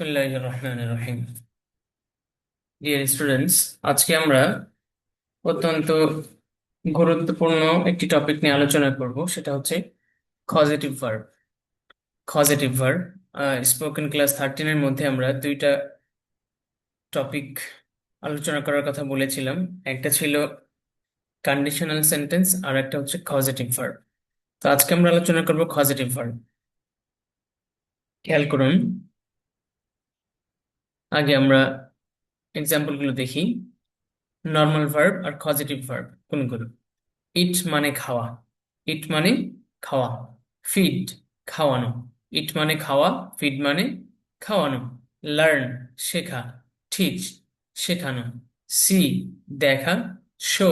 বিসমিল্লাহির রহমানির রহিম। Dear students, আজকে আমরা অত্যন্ত গুরুত্বপূর্ণ একটি টপিক নিয়ে আলোচনা করব, সেটা হচ্ছে causative verb. Causative verb spoken class 13-এর মধ্যে আমরা দুইটা টপিক আলোচনা করার কথা বলেছিলাম। একটা ছিল কন্ডিশনাল সেন্টেন্স আর একটা হচ্ছে কজেটিভ ভার্ব। তো আজকে আমরা আলোচনা করব কজেটিভ ভার্ব। খেয়াল করুন, আগে আমরা এক্সাম্পল গুলো দেখি। নর্মাল ভার্ব আর কজেটিভ ভার্ব কোনগুলো? ইট মানে খাওয়া। ইট মানে খাওয়া। ফিড খাওয়ানো। ইট মানে খাওয়া, ফিড মানে খাওয়ানো। লার্ন শেখা। টিচ শেখানো। সি দেখা। শো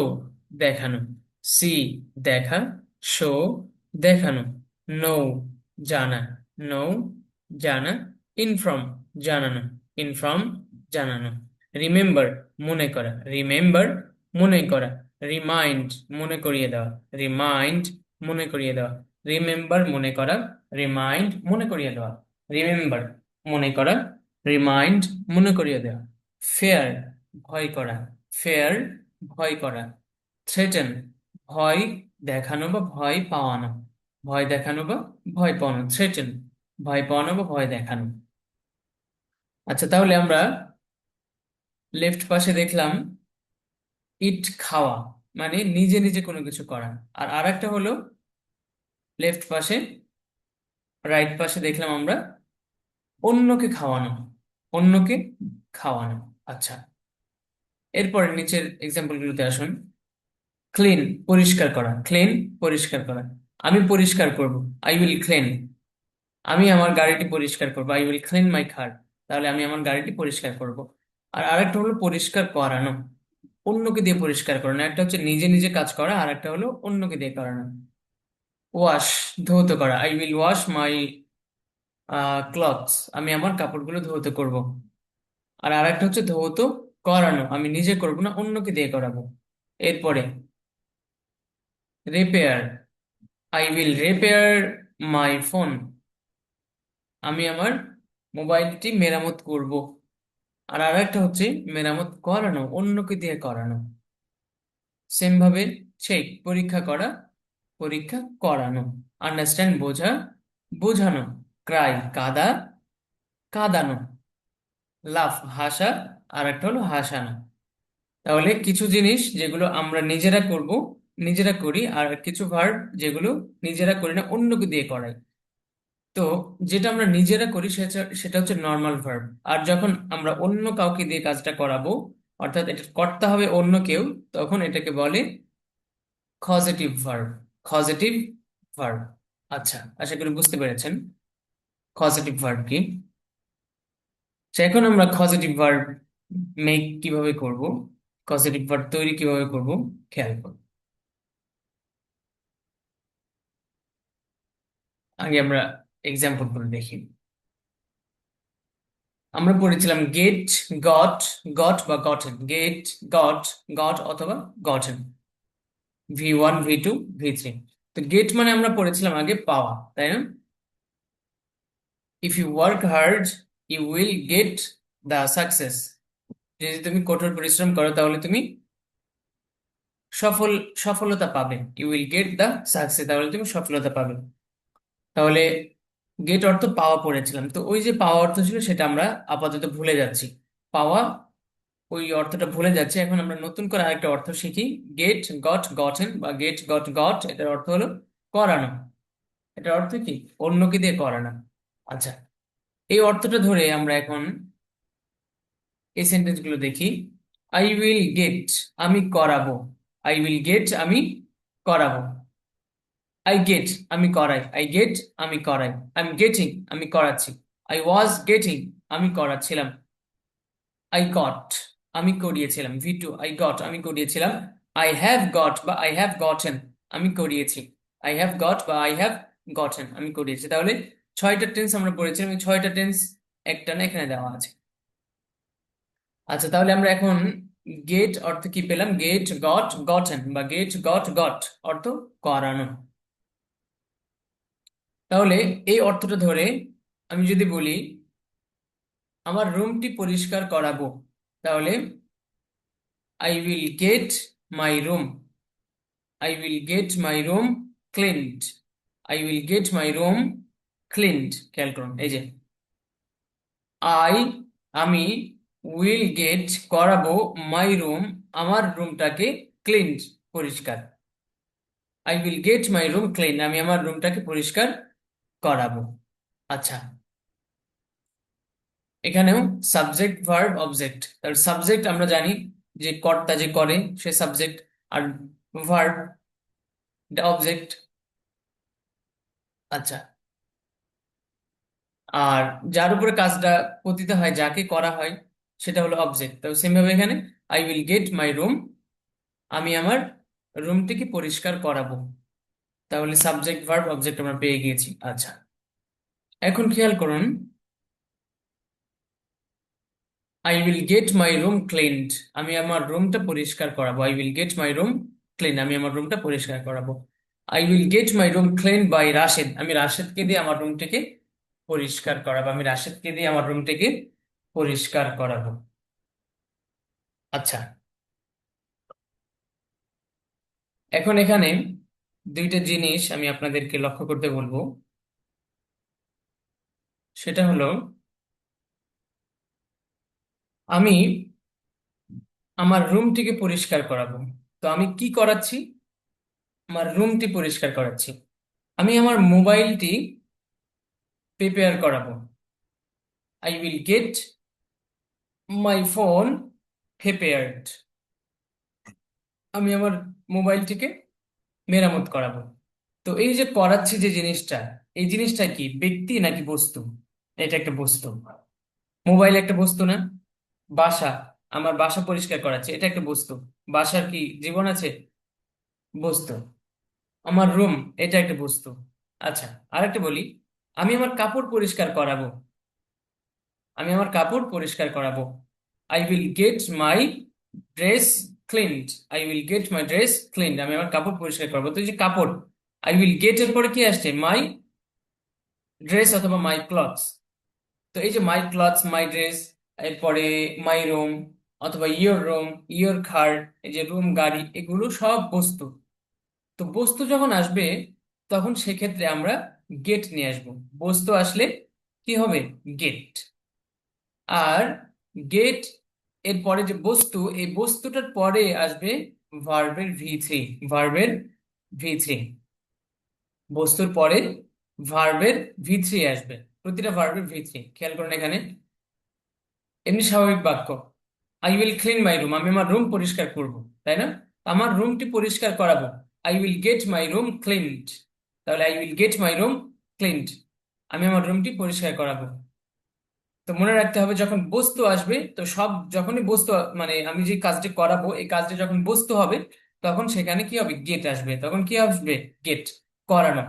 দেখানো। সি দেখা, শো দেখানো। নো জানা। নো জানা। ইনফর্ম জানানো। ইনফর্ম জানানো। রিমেম্বার মনে করা। রিমেম্বার মনে করা। রিমাইন্ড মনে করিয়ে দেওয়া। রিমাইন্ড মনে করিয়ে দেওয়া। রিমেম্বার মনে করা। রিমাইন্ড মনে করিয়ে দেওয়া। রিমেম্বার মনে করা। রিমাইন্ড মনে করিয়ে দেওয়া। ফেয়ার ভয় করা। ফেয়ার ভয় করা। থ্রেটেন ভয় দেখানো বা ভয় পাওয়ানো। ভয় দেখানো বা ভয় পাওয়ানো। থ্রেটেন ভয় পাওয়ানো বা ভয় দেখানো। আচ্ছা, তাহলে আমরা লেফট পাশে দেখলাম ইট খাওয়া, মানে নিজে নিজে কোনো কিছু করা। আর আরেকটা হলো লেফট পাশে, রাইট পাশে দেখলাম আমরা অন্যকে খাওয়ানো। অন্যকে খাওয়ানো। আচ্ছা, এরপরে নিচের এক্সাম্পল গুলোতে আসুন। ক্লিন পরিষ্কার করা। ক্লিন পরিষ্কার করা। আমি পরিষ্কার করব। I will clean. আমি আমার গাড়িটি পরিষ্কার করব। আই উইল ক্লিন মাই কার। তাহলে আমি আমার গাড়িটি পরিষ্কার করব। আর আরেকটা হলো পরিষ্কার করানো। অন্যকে দিয়ে পরিষ্কার করানো। একটা হচ্ছে নিজে নিজে কাজ করা, আর একটা হলো অন্যকে দিয়ে করানো। ওয়াশ ধৌত করা। I will wash my clothes. আমি আমার কাপড়গুলো ধৌত করব। আর আরেকটা হচ্ছে ধৌত করানো। আমি নিজে করব না, অন্যকে দিয়ে করাবো। এরপরে repair. I will repair my phone. আমি আমার মোবাইলটি মেরামত করব। আর আরেকটা হচ্ছে মেরামত করানো, অন্যকে দিয়ে করানো। সেম ভাবে চেক পরীক্ষা করা, পরীক্ষা করানো। আন্ডারস্ট্যান্ড বোঝা, বোঝানো। ক্রাই কাঁদা, কাঁদানো। লাফ হাসা, আর একটা হলো হাসানো। তাহলে কিছু জিনিস যেগুলো আমরা নিজেরা করব, নিজেরা করি, আর কিছু ভার্ব যেগুলো নিজেরা করি না, অন্যকে দিয়ে করাই। তো যেটা আমরা নিজেরা করি সেটা সেটা হচ্ছে নর্মাল ভার্ব। আর যখন আমরা অন্য কাউকে দিয়ে কাজটা করাবো, অর্থাৎ এটা করতে হবে অন্য কেউ, তখন এটাকে বলে কজেটিভ ভার্ব। Causative verb. আচ্ছা, আশা করি বুঝতে পেরেছেন কজেটিভ ভার্ব কি। তো এখন আমরা কজেটিভ ভার্ব মেক কিভাবে করব, কজেটিভ ভার্ব তৈরি কিভাবে করব, খেয়াল করব। আগে আমরা এক্সাম্পল করে দেখি। আমরা পড়েছিলাম গেট, গট, গট বা গটেন। গেট, গট, গট অথবা গটেন। V1, V2, V3। তো গেট মানে আমরা পড়েছিলাম আগে পাওয়া, তাই না? If you work hard you will get the success. যদি তুমি কঠোর পরিশ্রম করো তাহলে তুমি সফল সফলতা পাবে। You will get the success, তাহলে তুমি সফলতা পাবে। তাহলে গেট অর্থ পাওয়া পড়েছিলাম, তো ওই যে পাওয়া অর্থ ছিল সেটা আমরা আপাতত ভুলে যাচ্ছি। পাওয়া ওই অর্থটা ভুলে যাচ্ছে। এখন আমরা নতুন করে আরেকটা অর্থ শিখি। গেট গট গটেন বা গেট গট গট, এটার অর্থ হলো করানো। এটার অর্থ কি? অন্যকে দিয়ে করানো। আচ্ছা, এই অর্থটা ধরে আমরা এখন এই সেন্টেন্স গুলো দেখি। আই উইল গেট আমি করাবো। আই উইল গেট আমি করাবো। আই গেট আমি করাই। আই গেট আমি করাই। আই এম গেটিং আমি করাচ্ছি। আই ওয়াজ গেটিং আমি করাচ্ছিলাম। আই গট আমি করিয়েছিলাম। V2 আই গট আমি করিয়েছিলাম। আই হ্যাভ গট বা আই হ্যাভ গটেন আমি করিয়েছি। আই হ্যাভ গট বা আই হ্যাভ গটেন আমি করিয়েছি। তাহলে ছয়টা টেন্স আমরা পড়েছিলাম, এই ছয়টা টেন্স একটা না এখানে দেওয়া আছে। আচ্ছা, তাহলে আমরা এখন গেট অর্থ কি পেলাম? গেট গট গটেন বা গেট গট গট অর্থ করানো। তাহলে এই অর্থটা ধরে আমি যদি বলি আমার রুমটি পরিষ্কার করাবো, তাহলে I will get my room, I will get my room cleaned, I will get my room cleaned. খেয়াল করুন এই যে আই, আমি, উইল গেট করাবো, মাই রুম আমার রুমটাকে ক্লিনড পরিষ্কার, I will get my room clean আমি আমার রুমটাকে পরিষ্কার করাবো। আচ্ছা, এখানেও সাবজেক্ট ভার্ব অবজেক্ট, তার সাবজেক্ট আমরা জানি যে কর্তা যে করে সে সাবজেক্ট, আর ভার্ব এটা অবজেক্ট। আচ্ছা, আর যার উপরে কাজটা পতিত হয়, যাকে করা হয়, সেটা হলো অবজেক্ট। তো সেম ভাবে এখানে I will get my room, আমি আমার রুমটিকে পরিষ্কার করাবো, তাহলে সাবজেক্ট ভার্ব অবজেক্ট আমরা পেয়ে গিয়েছি। আচ্ছা, এখন খেয়াল করুন I will get my room cleaned, আমি আমার রুমটা পরিষ্কার করাবো, I will get my room clean আমি আমার রুমটা পরিষ্কার করাবো। I will get my room clean by Rashed, আমি রাশেদকে দিয়ে আমার রুমটিকে পরিষ্কার করাবো, আমি রাশেদকে দিয়ে আমার রুমটিকে পরিষ্কার করাবো। আচ্ছা, এখন এখানে দুইটা জিনিস আমি আপনাদেরকে লক্ষ্য করতে বলবো, সেটা হলো আমি আমার রুমটিকে পরিষ্কার করাবো, তো আমি কি করাচ্ছি? আমার রুমটি পরিষ্কার করাচ্ছি, আমি আমার মোবাইলটি প্রিপেয়ার করাবো, I will get my phone prepared, আমি আমার মোবাইলটিকে মেরামত করাবো। তো এই যে করাচ্ছি যে জিনিসটা, এই জিনিসটা কি ব্যক্তি নাকি বস্তু? এটা একটা বস্তু। মোবাইল একটা বস্তু না? বাসা, আমার বাসা পরিষ্কার করাচ্ছে, এটা একটা বস্তু। বাসার কি জীবন আছে? বস্তু। আমার রুম, এটা একটা বস্তু। আচ্ছা, আরেকটা বলি, আমি আমার কাপড় পরিষ্কার করাবো, আমি আমার কাপড় পরিষ্কার করাবো, I will get my dress cleaned, I will get my dress cleaned আমি আমার কাপড় পরিষ্কার করবো। তো এই যে কাপড়, আই উইল গেট এর পরে কি আসছে? মাই ড্রেস অথবা মাই ক্লথস। তো এই যে মাই ক্লথস, মাই ড্রেস, এরপরে মাই রুম অথবা ইয়োর রুম, ইয়োর খাট, এই যে রুম, গাড়ি, এগুলো সব বস্তু। তো বস্তু যখন আসবে তখন সেক্ষেত্রে আমরা গেট নিয়ে আসবো, বস্তু আসলে কি হবে? গেট। আর গেট এর পরে যে বস্তু, এই বস্তুটার পরে আসবে ভার্বের ভি থ্রি, ভার্বের ভি থ্রি, বস্তুর পরে ভার্বের ভি থ্রি আসবে, প্রতিটা ভার্বের ভি থ্রি। খেয়াল করুন এখানে এমনি স্বাভাবিক বাক্য, I will clean my room আমি আমার রুম পরিষ্কার করব, তাই না? আমার রুমটি পরিষ্কার করাবো, I will get my room cleaned, তাহলে I will get my room cleaned আমি আমার রুমটি পরিষ্কার করাবো। তো মনে রাখতে হবে যখন বস্তু আসবে, তো সব যখনই বস্তু মানে আমি যে কাজটি করাবো এই কাজটি যখন বস্তু হবে তখন সেখানে কি হবে? গেট আসবে, তখন কি আসবে? গেট। করানো,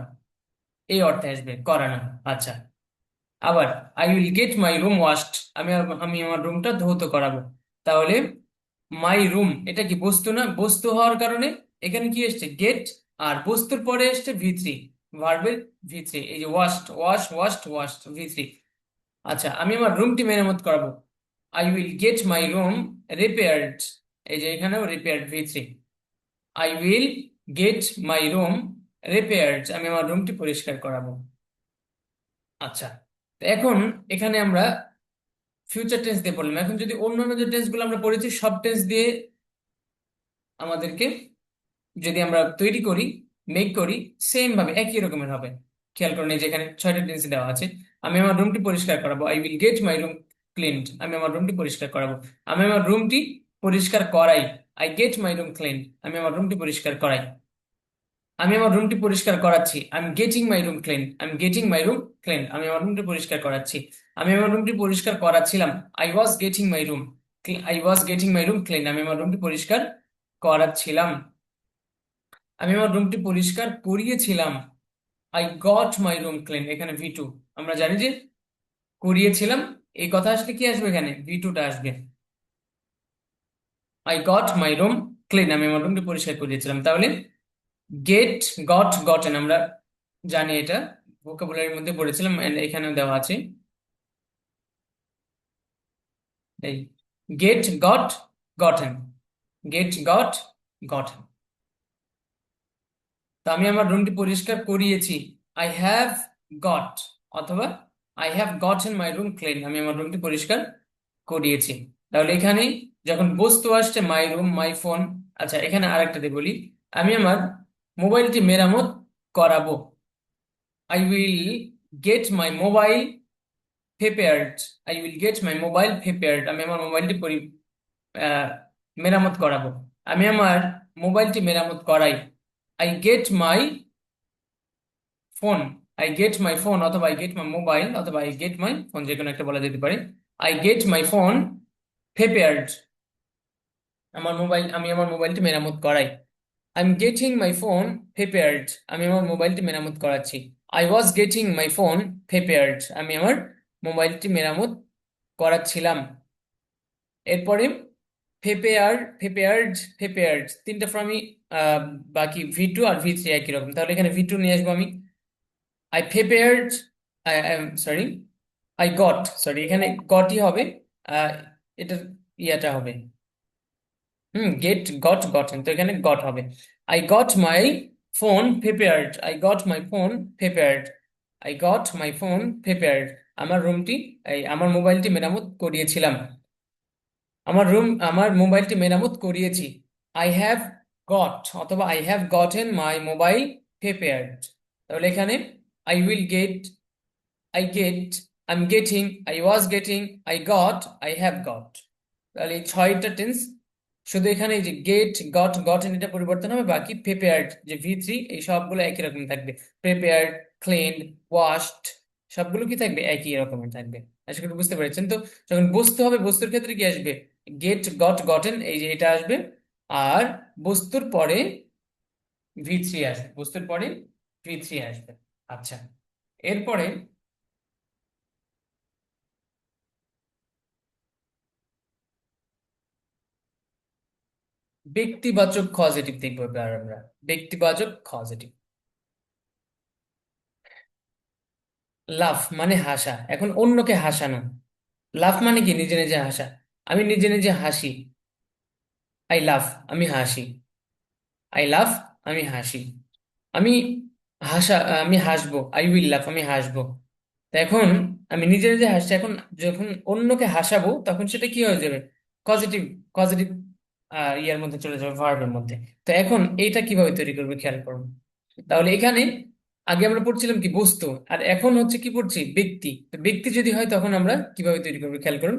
এই অর্থে আসবে করানো। আচ্ছা, আবার I will get my room washed আমি আমার রুমটা ধৌত করাবো, তাহলে মাই রুম এটা কি বস্তু না? বস্তু হওয়ার কারণে এখানে কি এসছে? গেট। আর বস্তুর পরে এসছে ভি থ্রি, ভার্বের ভি থ্রি, এই যে ওয়াশড, ওয়াশড ভি থ্রি। আচ্ছা, আমি আমার রুমটি মেরামত করাবো, I will get my room repaired, এই যে এখানেও repaired V three, I will get my room repaired আমি আমার রুমটি পরিষ্কার করাবো। আচ্ছা, তো এখন এখানে আমরা ফিউচার টেন্স দিয়ে পড়লাম, এখন যদি অন্যান্য যে টেন্স গুলো আমরা পড়েছি সব টেন্স দিয়ে আমাদেরকে যদি আমরা তৈরি করি, মেক করি, সেম ভাবে একই রকমের হবে। খেয়াল করুন এই যে এখানে ছয়টা টেন্স দেওয়া আছে, আমি আমার রুমটি পরিষ্কার করাবো, I will get my room cleaned আমি আমার রুমটি পরিষ্কার করাবো, আমি আমার রুমটি পরিষ্কার করাই, I get my room cleaned আমি আমার রুমটি পরিষ্কার করাই, আমি আমার রুমটি পরিষ্কার করাচ্ছি, I am getting my room clean, I am getting my room clean আমি আমার রুমটি পরিষ্কার করাচ্ছি, আমি আমার রুমটি পরিষ্কার করাচ্ছিলাম, I was getting my room, I was getting my room clean আমি আমার রুমটি পরিষ্কার করাচ্ছিলাম, আমি আমার রুমটি পরিষ্কার করিয়েছিলাম, I got my room clean এখানে ভি টু, আমরা জানি যে করিয়েছিলাম, এই কথা আসলে কি আসবে? এখানে ভি টুটা আসবে, I got my room clean আমি আমার রুমটি পরিষ্কার করিয়েছিলাম। তাহলে গেট, গট, গটেন আমরা জানি, এটা ভোকাবুলারির মধ্যে পড়েছিলাম and এখানেও দেওয়া আছে। এই gate got gotten, get got gotten. তো আমি আমার রুমটি পরিষ্কার করিয়েছি, আই হ্যাভ গট, অথবা I have gotten my room clean, আমি আমার রুমটি পরিষ্কার করিয়েছি। তাহলে এখানে যখন বস্তু আসছে মাই রুম, মাই ফোন। আচ্ছা, এখানে আরেকটা দিয়ে বলি, আমি আমার মোবাইলটি মেরামত করাবো, I will get my mobile prepared, I will get my mobile prepared, আমি আমার মোবাইলটি আহ, মেরামত করাবো, আমি আমার মোবাইলটি মেরামত করাই, I get my phone, I get my phone, অথবা আই গেট মাই মোবাইল, অথবা আই গেট মাই ফোন, যে কোনো একটা বলা যেতে পারে। I get my phone prepared, আমি আমার মোবাইলটি মেরামত করাই, I am getting my phone prepared, আমি আমার মোবাইলটি মেরামত করাচ্ছি, I was getting my phone prepared, আমি আমার মোবাইলটি মেরামত করাচ্ছিলাম। এরপরে প্রিপেয়ার্ড তিনটা ফর্মই বাকি, ভি টু আর ভি থ্রি একই রকম, তাহলে এখানে ভি টু নিয়ে আসবো আমি, I prepared, sorry, I got, sorry এখানে গটই হবে, আহ, এটার ইয়াটা হবে, গেট গট গটেন, তো এখানে গট হবে, I got my phone prepared, I got my phone prepared, I got my phone prepared, আমার রুমটি, আমার মোবাইলটি মেরামত করিয়েছিলাম, আমার মোবাইলটি মেরামত করিয়েছি, আই হ্যাভ গট, অথবা I have gotten my mobile prepared, তাহলে এখানে I will gate, I get, I am getting, I was getting, I got, I have got, তাহলে এই ছয়টা টেন্স, শুধু এখানে এই যে গেট গট গটেন এটা পরিবর্তন হবে, বাকি প্রিপেয়ার্ড যে ভি থ্রি এই সবগুলো একই রকম থাকবে, প্রিপেয়ার্ড, ক্লিনড, ওয়াশড, সবগুলো কি থাকবে, একই রকমের থাকবে। আশা করি বুঝতে পেরেছেন। তো যখন বস্তু হবে, বস্তুর ক্ষেত্রে কি আসবে, গেট গট গটেন, এই যে এটা আসবে, আর বস্তুর পরে ভি থ্রি আসবে, বস্তুর পরে ভি থ্রি আসবে। আচ্ছা, এরপরে ব্যক্তিবাচক কজেটিভ দেখবো এবার আমরা, ব্যক্তিবাচক কজেটিভ। লাফ মানে হাসা, এখন অন্যকে হাসানো, লাফ মানে কি, নিজে নিজে হাসা, আমি নিজে নিজে হাসি, আই লাফ, আমি হাসি, আই লাফ, আমি হাসি, আমি হাসা, আমি হাসবো, আই উইল লাফ, আমি হাসবো। তো এখন আমি নিজে নিজে হাসছি, এখন যখন অন্যকে হাসাবো তখন সেটা কি হয়ে যাবে, পজিটিভ, পজিটিভ ইয়ার মধ্যে চলে যাবে, ভার্বের মধ্যে। তো এখন এইটা কিভাবে তৈরি করবে খেয়াল করুন। তাহলে এখানে আগে আমরা পড়ছিলাম কি, বস্তু, আর এখন হচ্ছে কি পড়ছি, ব্যক্তি। তো ব্যক্তি যদি হয় তখন আমরা কিভাবে তৈরি করবো খেয়াল করুন,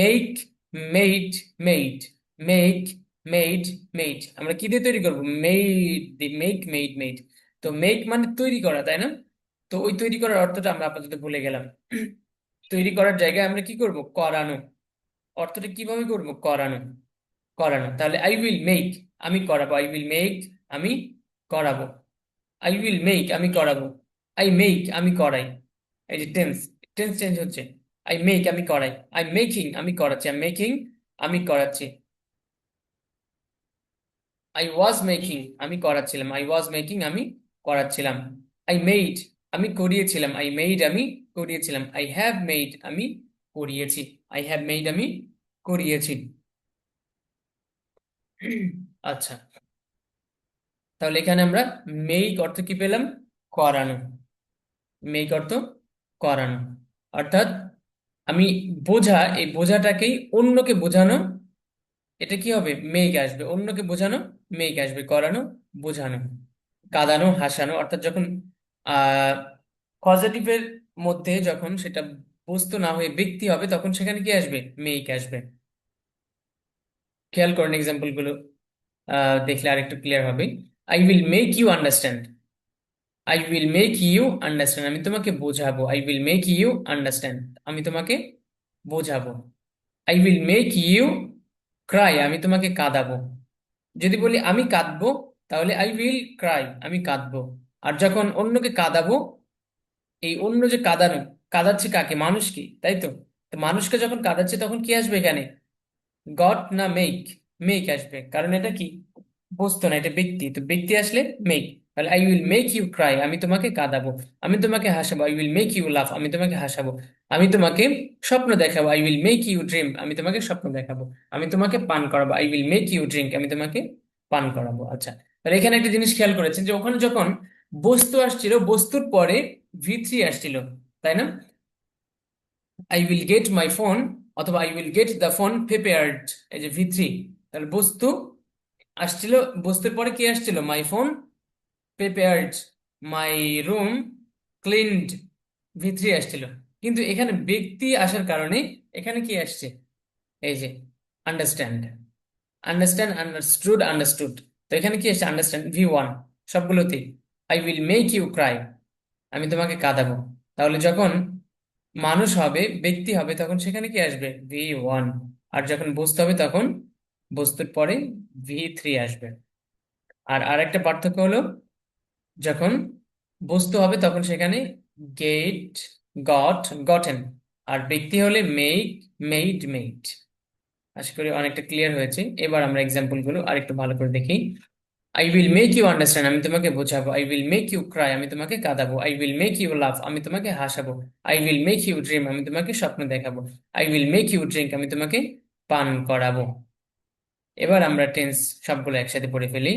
make, made, made, make, made, made, আমরা কি দিয়ে তৈরি করবো, মেড, মেক, মেড, মেড। তো মেক মানে তৈরি করা, তাই না? তো ওই তৈরি করার অর্থটা আমরা আপাতত ভুলে গেলাম। তৈরি করার জায়গায় আমরা কি করব, করানো, অর্থটা কিভাবে করব, করানো, করানো। তাহলে আই উইল মেক, আমি করাবো, আই উইল মেক, আমি করাবো, আই উইল মেক, আমি করাবো, আই মেক, আমি করাই। এই যে টেন্স, টেন্স চেঞ্জ হচ্ছে, আই মেক, আমি করাই, আই মেকিং, আমি করাচ্ছি, আই মেকিং, আমি করাচ্ছি, আই ওয়াজ মেকিং, আমি করাচ্ছিলাম, আই ওয়াজ মেকিং, আমি করাচ্ছিলাম, আই মেড, আমি করিয়েছিলাম, আই মেড, আমি করিয়েছিলাম, আই হ্যাভ মেড, আমি করিয়েছি, আই হ্যাভ মেড, আমি করিয়েছি। আচ্ছা, তাহলে এখানে আমরা মেক অর্থ কি পেলাম, করানো, মেক অর্থ করানো, অর্থাৎ আমি বোঝা, এই বোঝাটাকেই অন্যকে বোঝানো, এটা কি হবে, মেক আসবে, অন্যকে বোঝানো, মেক আসবে, করানো, বোঝানো, কাঁদানো, হাসানো, অর্থাৎ যখন আহ পজিটিভের মধ্যে যখন সেটা বস্তু না হয়ে ব্যক্তি হবে তখন সেখানে কি আসবে, মেক আসবে। খেয়াল করেন এক্সাম্পল গুলো, দেখলে আরেকটু ক্লিয়ার হবে। I will make you understand, I will make you understand, আমি তোমাকে বোঝাবো, I will make you understand, আমি তোমাকে বোঝাবো, I will make you cry, আমি তোমাকে কাঁদাবো। যদি বলি আমি কাঁদবো, তাহলে আই উইল ক্রাই, আমি কাঁদবো। আর যখন অন্যকে কাঁদাবো, এই অন্য যে কাঁদানো, কাঁদাচ্ছে কাকে, মানুষকে, তাই তো? তো মানুষকে যখন কাঁদাচ্ছে তখন কি আসবে এখানে, গট না মেক, মেক আসবে, কারণ এটা কি, বস্তু না, এটা ব্যক্তি, তো ব্যক্তি আসলে মেক। তাহলে I will make you cry, আমি তোমাকে কাঁদাবো। আমি তোমাকে হাসাবো, I will make you laugh, আমি তোমাকে হাসাবো। আমি তোমাকে স্বপ্ন দেখাবো, I will make you dream, আমি তোমাকে স্বপ্ন দেখাবো। আমি তোমাকে পান করাবো, I will make you drink, আমি তোমাকে পান করাবো। আচ্ছা, তাহলে এখানে একটা জিনিস খেয়াল করেছেন যে ওখানে যখন বস্তু আসছিল, বস্তুর পরে V3 আসছিল, তাই না? I will get my phone অথবা I will get the phone prepared, এই যে V3। তাহলে বস্তু আসছিল, বস্তুর পরে কি আসছিল? My phone prepared, my room cleaned, V3 আসছিল। কিন্তু এখানে ব্যক্তি আসার কারণে এখানে কি আসছে? এই যে আন্ডারস্ট্যান্ড, আন্ডারস্ট্যান্ড, আন্ডারস্টুড, আন্ডারস্টুড। তো এখানে কি আসছে? আন্ডারস্ট্যান্ড, V1 সবগুলোতেই। I will make you cry, আমি তোমাকে কাঁদাবো। তাহলে যখন মানুষ হবে, ব্যক্তি হবে, তখন সেখানে কি আসবে? V1। আর যখন বস্তু হবে তখন বস্তুর পরে V3 আসবে। আর আরেকটা পার্থক্য হলো, যখন বস্তু হবে তখন সেখানে গেট, গট, গটেন। আর ব্যক্তি হলে মেক, মেইড, মেইড। আশা করি অনেকটা ক্লিয়ার হয়েছে। এবার আমরা এক্সাম্পল গুলো আরেকটু ভালো করে দেখি। I will make you understand, আমি তোমাকে বোঝাবো। I will make you cry, আমি তোমাকে কাঁদাবো। I will make you laugh, আমি তোমাকে হাসাবো। I will make you dream, আমি তোমাকে স্বপ্ন দেখাবো। I will make you drink, আমি তোমাকে পান করাবো। এবার আমরা টেন্স সবগুলো একসাথে পড়ে ফেলি।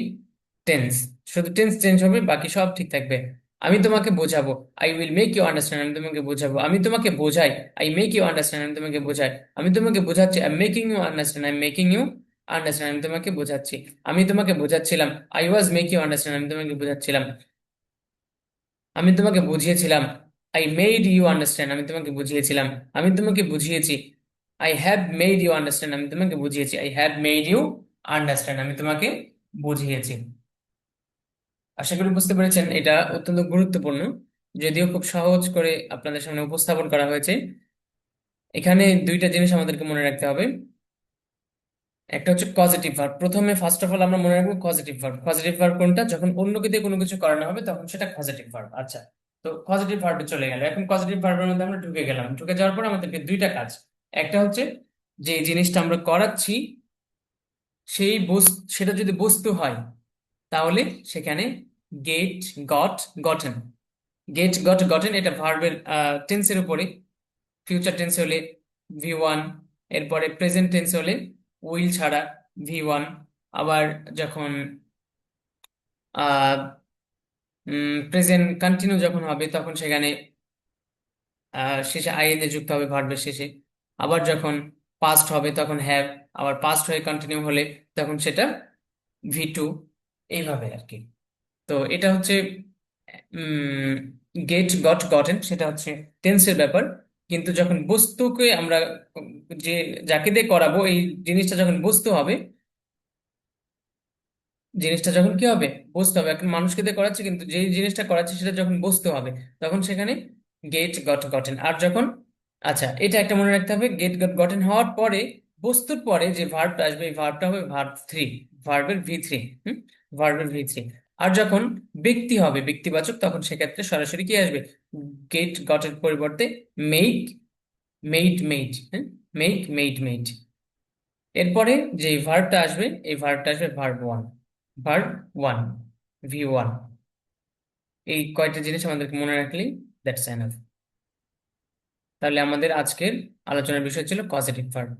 টেন্স, শুধু টেন্স চেঞ্জ হবে, বাকি সব ঠিক থাকবে। আমি তোমাকে বোঝাবো, I will make you understand, আমি তোমাকে বোঝাবো। আমি তোমাকে বোঝাই, আই মেক ইউ আন্ডারস্ট্যান্ড, আমি তোমাকে বোঝাই। আমি তোমাকে বোঝাচ্ছি, I am making you understand, I am making you understand, আমি তোমাকে বোঝাচ্ছি। আমি তোমাকে বোঝাচ্ছিলাম, I was make you understand, আমি তোমাকে বোঝাচ্ছিলাম। আমি তোমাকে বুঝিয়েছিলাম, আই মেড ইউ আন্ডারস্ট্যান্ড, আমি তোমাকে বুঝিয়েছিলাম। আমি তোমাকে বুঝিয়েছি, I have made you understand, আমি তোমাকে বুঝিয়েছি। I have made you understand, আমি তোমাকে বুঝিয়েছি। আশা করি বুঝতে পেরেছেন, এটা অত্যন্ত গুরুত্বপূর্ণ, যদিও খুব সহজ করে আপনাদের সামনে উপস্থাপন করা হয়েছে। এখানে দুইটা জিনিস আমাদেরকে মনে রাখতে হবে। একটা হচ্ছে পজিটিভ ভার্ব। প্রথমে ফার্স্ট অফ অল আমরা মনে রাখবো পজিটিভ ভার্ব। পজিটিভ ভার্ব কোনটা? যখন অন্যকে দিয়ে কোনো কিছু করানো হবে তখন সেটা পজিটিভ ভার্ব। আচ্ছা, তো পজিটিভ ভার্বে চলে গেল। এখন পজিটিভ ভার্বের মধ্যে আমরা ঢুকে গেলাম। ঢুকে যাওয়ার পর আমাদেরকে দুইটা কাজ। একটা হচ্ছে যে এই জিনিসটা আমরা করাচ্ছি, সেই বস্তু, সেটা যদি বস্তু হয় তাহলে সেখানে get, got, gotten. Get, got, gotten এটা ভার্বের টেন্সের উপরে। ফিউচার টেন্স হলে V1, এরপরে প্রেজেন্ট টেন্স হলে উইল ছাড়া V1। আবার যখন প্রেজেন্ট কন্টিনিউ যখন হবে তখন সেখানে শেষে আইএনজি যুক্ত হবে ভার্বের শেষে। আবার যখন পাস্ট হবে তখন হ্যাভ। আবার পাস্ট হয়ে কন্টিনিউ হলে তখন সেটা V2। এইভাবে আর কি। তো এটা হচ্ছে গেট, গট, গটেন, সেটা হচ্ছে টেন্সের ব্যাপার। কিন্তু যখন বস্তুকে আমরা যে যাকে দিয়ে করাবো এই জিনিসটা যখন বস্তু হবে, জিনিসটা যখন কি হবে? বস্তু হবে। এখন মানুষকে দিয়ে করাচ্ছে, কিন্তু যে জিনিসটা করাচ্ছে সেটা যখন বস্তু হবে তখন সেখানে গেট, গট, গটেন। আর যখন, আচ্ছা এটা একটা মনে রাখতে হবে, গেট, গট, গটেন হওয়ার পরে বস্তুর পরে যে ভার্বটা আসবে এই ভার্বটা হবে ভার্ব 3, ভার্বের V3। ভার্বের V3। আর যখন ব্যক্তি হবে, ব্যক্তিবাচক, তখন সেক্ষেত্রে সরাসরি কি আসবে? গেট, গটের পরিবর্তে মেক, মেইড, মেইড। হ্যাঁ, মেক, মেইড, মেইড। এরপরে যে ভার্বটা আসবে এই ভার্বটা আসবে ভার্ব 1, ভার্ব 1, V1। এই কয়টা জিনিস আমাদেরকে মনে রাখলেই দ্যাটস এনাফ। তাহলে আমাদের আজকের আলোচনার বিষয় ছিল পজিটিভ ভার্ব।